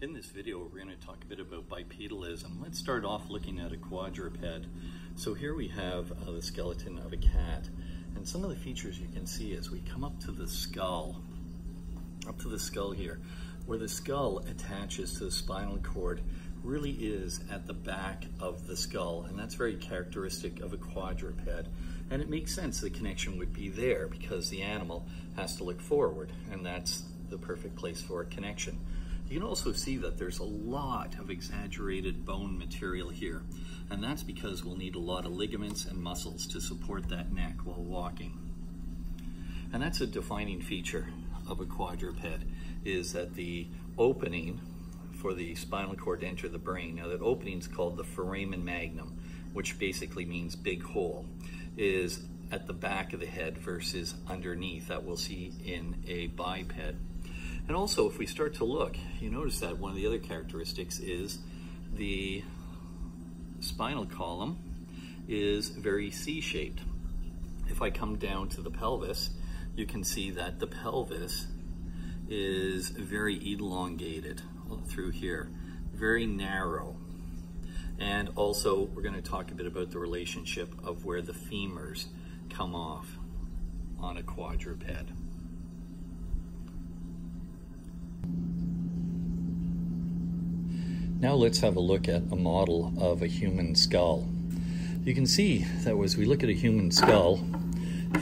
In this video, we're going to talk a bit about bipedalism. Let's start off looking at a quadruped. So here we have the skeleton of a cat, and some of the features you can see as we come up to the skull here, where the skull attaches to the spinal cord really is at the back of the skull, and that's very characteristic of a quadruped. And it makes sense the connection would be there because the animal has to look forward, and that's the perfect place for a connection. You can also see that there's a lot of exaggerated bone material here, and that's because we'll need a lot of ligaments and muscles to support that neck while walking. And that's a defining feature of a quadruped, is that the opening for the spinal cord to enter the brain, now that opening is called the foramen magnum, which basically means big hole, is at the back of the head versus underneath, that we'll see in a biped. And also, if we start to look, you notice that one of the other characteristics is the spinal column is very C-shaped. If I come down to the pelvis, you can see that the pelvis is very elongated through here, very narrow. And also, we're going to talk a bit about the relationship of where the femurs come off on a quadruped. Now let's have a look at a model of a human skull. You can see that as we look at a human skull,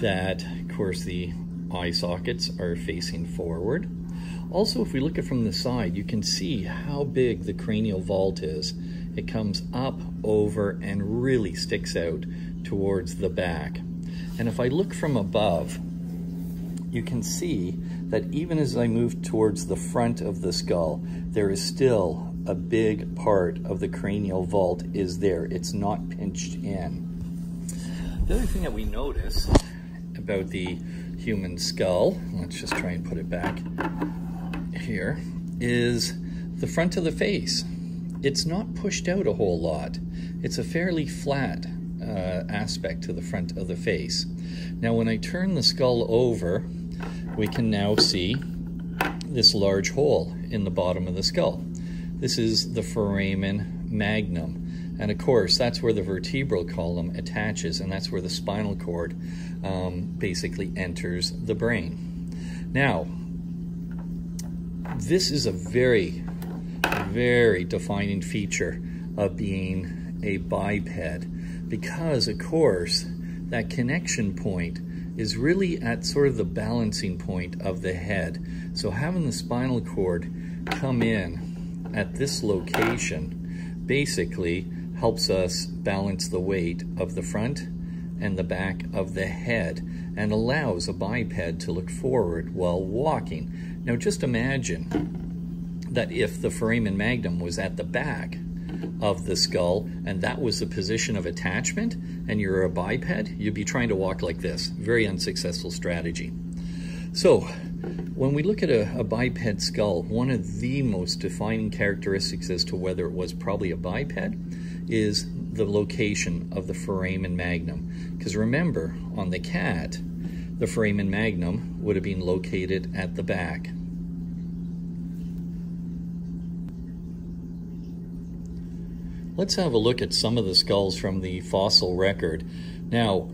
that of course the eye sockets are facing forward. Also, if we look at it from the side, you can see how big the cranial vault is. It comes up, over, and really sticks out towards the back. And if I look from above, you can see that even as I move towards the front of the skull, there is still a big part of the cranial vault is there. It's not pinched in. The other thing that we notice about the human skull, let's just try and put it back here, is the front of the face. It's not pushed out a whole lot. It's a fairly flat aspect to the front of the face. Now when I turn the skull over, we can now see this large hole in the bottom of the skull. This is the foramen magnum, and of course that's where the vertebral column attaches, and that's where the spinal cord basically enters the brain. Now, this is a very, very defining feature of being a biped, because of course that connection point is really at sort of the balancing point of the head. So having the spinal cord come in at this location basically helps us balance the weight of the front and the back of the head and allows a biped to look forward while walking. Now just imagine that if the foramen magnum was at the back of the skull and that was the position of attachment and you're a biped, you'd be trying to walk like this. Very unsuccessful strategy. So when we look at a biped skull, one of the most defining characteristics as to whether it was probably a biped is the location of the foramen magnum. Because remember, on the cat, the foramen magnum would have been located at the back. Let's have a look at some of the skulls from the fossil record. Now,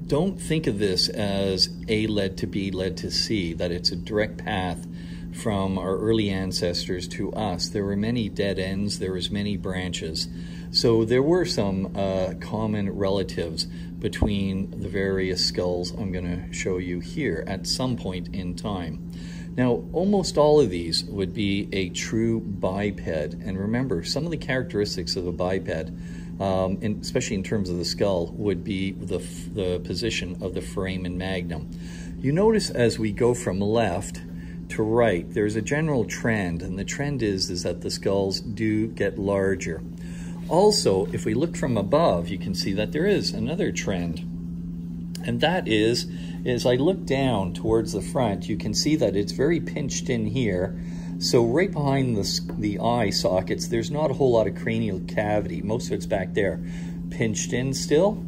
don't think of this as A led to B led to C, that it's a direct path from our early ancestors to us. There were many dead ends, there was many branches. So there were some common relatives between the various skulls I'm going to show you here at some point in time. Now, almost all of these would be a true biped, and remember, some of the characteristics of a biped, especially in terms of the skull, would be the position of the foramen magnum. You notice as we go from left to right, there's a general trend, and the trend is that the skulls do get larger. Also, if we look from above, you can see that there is another trend, and that is, as I look down towards the front, you can see that it's very pinched in here. So right behind the eye sockets, there's not a whole lot of cranial cavity. Most of it's back there, pinched in still.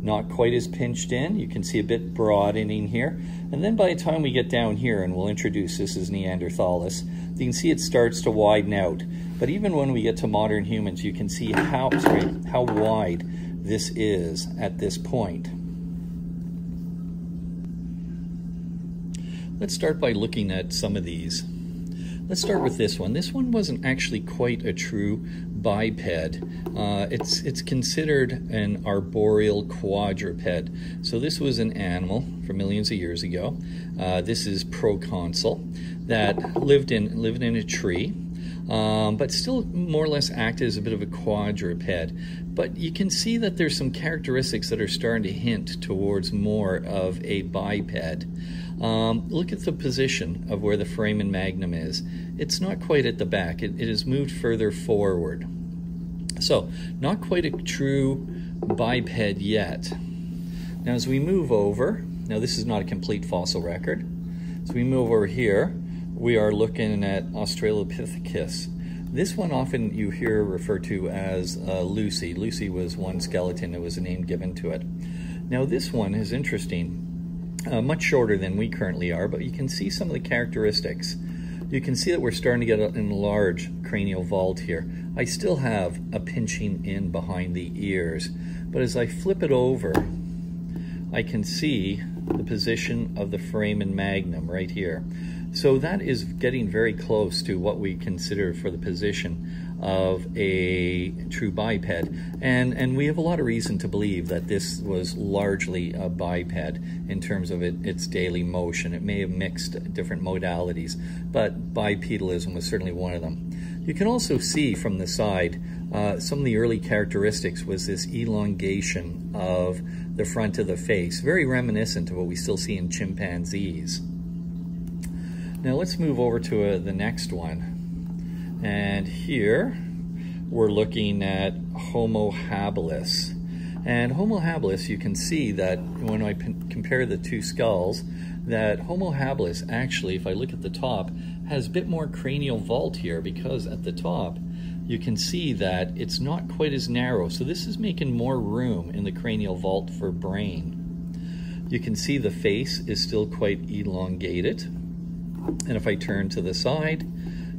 not quite as pinched in. You can see a bit broadening here. And then by the time we get down here, and we'll introduce this as Neanderthalis, you can see it starts to widen out. But even when we get to modern humans, you can see how wide this is at this point. Let's start by looking at some of these. Let's start with this one. This one wasn't actually quite a true biped. It's considered an arboreal quadruped. So this was an animal from millions of years ago. This is proconsul that lived in a tree, but still more or less acted as a bit of a quadruped. But you can see that there's some characteristics that are starting to hint towards more of a biped. Look at the position of where the foramen magnum is. It's not quite at the back. It has moved further forward. So, not quite a true biped yet. Now as we move over, now this is not a complete fossil record. As we move over here, we are looking at Australopithecus. This one often you hear referred to as Lucy. Lucy was one skeleton that was a name given to it. Now this one is interesting. Much shorter than we currently are, but you can see some of the characteristics. You can see that we're starting to get an enlarged cranial vault here. I still have a pinching in behind the ears, but as I flip it over, I can see the position of the foramen magnum right here. So that is getting very close to what we consider for the position of a true biped, and we have a lot of reason to believe that this was largely a biped in terms of its daily motion. It may have mixed different modalities, but bipedalism was certainly one of them. You can also see from the side some of the early characteristics was this elongation of the front of the face, very reminiscent of what we still see in chimpanzees. Now let's move over to the next one. And here we're looking at Homo habilis. And Homo habilis, you can see that when I compare the two skulls, that Homo habilis actually, if I look at the top, has a bit more cranial vault here, because at the top you can see that it's not quite as narrow. So this is making more room in the cranial vault for brain. You can see the face is still quite elongated. And if I turn to the side,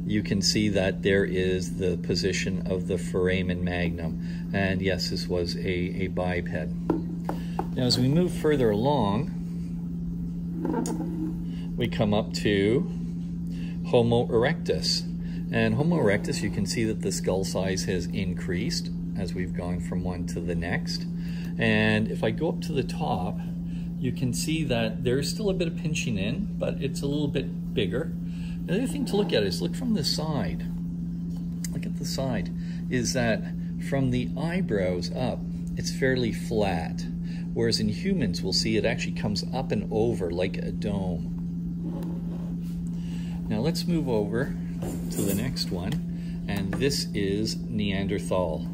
you can see that there is the position of the foramen magnum. And yes, this was a biped. Now as we move further along, we come up to Homo erectus. And Homo erectus, you can see that the skull size has increased as we've gone from one to the next. And if I go up to the top, you can see that there's still a bit of pinching in, but it's a little bit bigger. The other thing to look at is look from the side. Look at the side. Is that from the eyebrows up, it's fairly flat. Whereas in humans, we'll see it actually comes up and over like a dome. Now let's move over to the next one. And this is Neanderthal.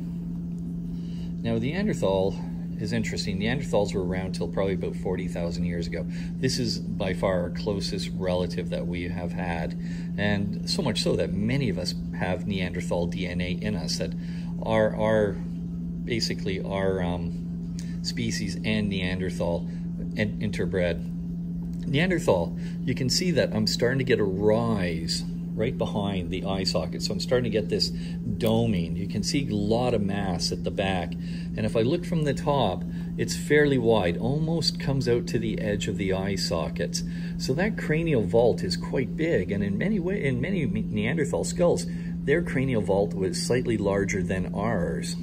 Now Neanderthal is interesting. Neanderthals were around till probably about 40,000 years ago. This is by far our closest relative that we have had, and so much so that many of us have Neanderthal DNA in us, that are basically our species and Neanderthal interbred. Neanderthal, you can see that I'm starting to get a rise right behind the eye socket. So I'm starting to get this doming. You can see a lot of mass at the back. And if I look from the top, it's fairly wide, almost comes out to the edge of the eye sockets. So that cranial vault is quite big. And in many Neanderthal skulls, their cranial vault was slightly larger than ours.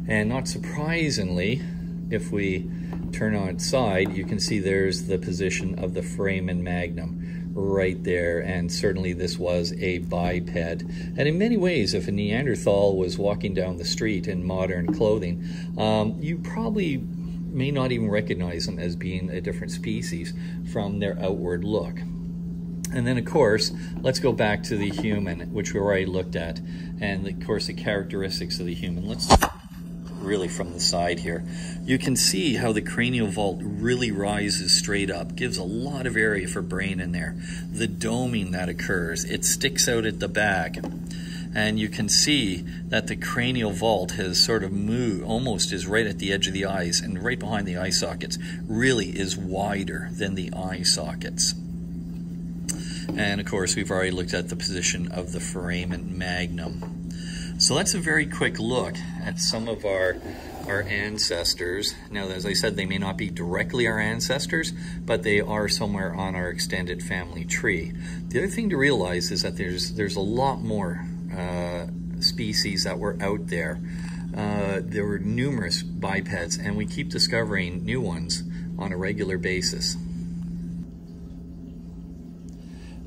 And not surprisingly, if we turn on its side, you can see there's the position of the foramen magnum right there, and certainly this was a biped. And in many ways, if a Neanderthal was walking down the street in modern clothing, you probably may not even recognize them as being a different species from their outward look. And then of course, let's go back to the human, which we already looked at, and of course the characteristics of the human. Let's really from the side here. You can see how the cranial vault really rises straight up, gives a lot of area for brain in there. The doming that occurs, it sticks out at the back. And you can see that the cranial vault has sort of moved, almost is right at the edge of the eyes, and right behind the eye sockets really is wider than the eye sockets. And of course, we've already looked at the position of the foramen magnum. So that's a very quick look at some of our ancestors. Now, as I said, they may not be directly our ancestors, but they are somewhere on our extended family tree. The other thing to realize is that there's a lot more species that were out there. There were numerous bipeds, and we keep discovering new ones on a regular basis.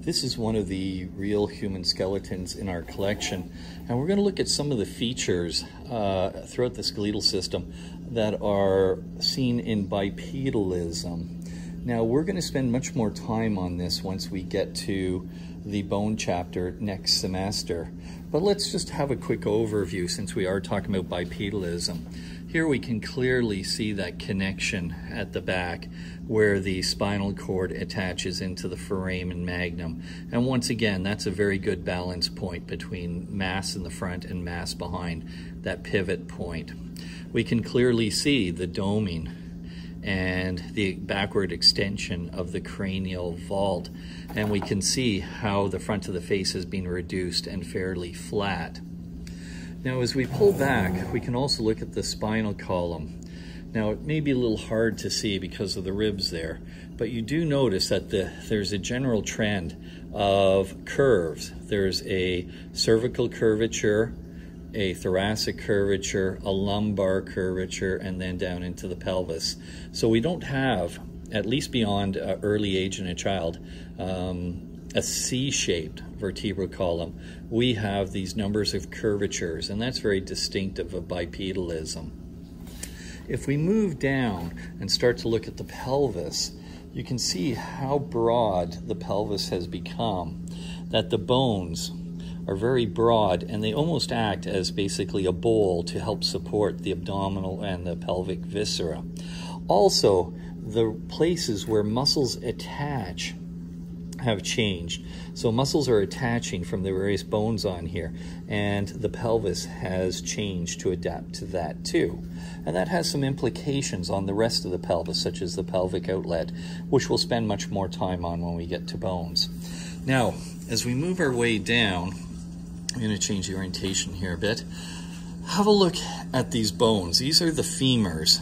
This is one of the real human skeletons in our collection, and we're going to look at some of the features throughout the skeletal system that are seen in bipedalism. Now, we're going to spend much more time on this once we get to the bone chapter next semester, but let's just have a quick overview since we are talking about bipedalism. Here we can clearly see that connection at the back where the spinal cord attaches into the foramen magnum. And once again, that's a very good balance point between mass in the front and mass behind, that pivot point. We can clearly see the doming and the backward extension of the cranial vault. And we can see how the front of the face has been reduced and fairly flat. Now, as we pull back, we can also look at the spinal column. Now, it may be a little hard to see because of the ribs there, but you do notice that there's a general trend of curves. There's a cervical curvature, a thoracic curvature, a lumbar curvature, and then down into the pelvis. So we don't have, at least beyond early age in a child, a C-shaped vertebral column. We have these numbers of curvatures, and that's very distinctive of bipedalism. If we move down and start to look at the pelvis, you can see how broad the pelvis has become, that the bones are very broad, and they almost act as basically a bowl to help support the abdominal and the pelvic viscera. Also, the places where muscles attach have changed. So muscles are attaching from the various bones on here, and the pelvis has changed to adapt to that too. And that has some implications on the rest of the pelvis, such as the pelvic outlet, which we'll spend much more time on when we get to bones. Now, as we move our way down, I'm going to change the orientation here a bit. Have a look at these bones. These are the femurs.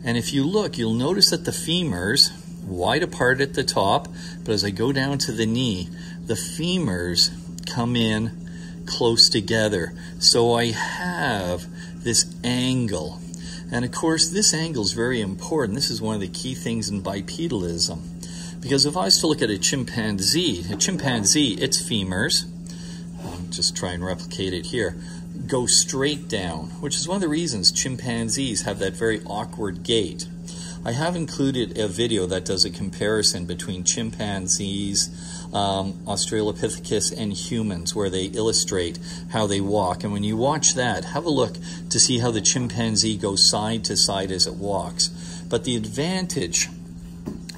And if you look, you'll notice that the femurs wide apart at the top, but as I go down to the knee, the femurs come in close together. So I have this angle. And of course, this angle is very important. This is one of the key things in bipedalism. Because if I was to look at a chimpanzee, its femurs, I'll just try and replicate it here, go straight down, which is one of the reasons chimpanzees have that very awkward gait. I have included a video that does a comparison between chimpanzees, Australopithecus, and humans, where they illustrate how they walk. And when you watch that, have a look to see how the chimpanzee goes side to side as it walks. But the advantage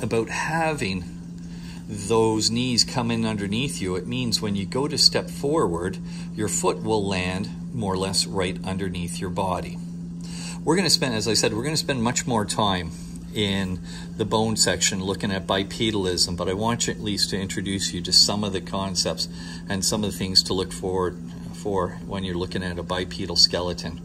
about having those knees come in underneath you, it means when you go to step forward, your foot will land more or less right underneath your body. We're going to spend, as I said, we're going to spend much more time in the bone section looking at bipedalism, but I want you at least to introduce you to some of the concepts and some of the things to look forward for when you're looking at a bipedal skeleton.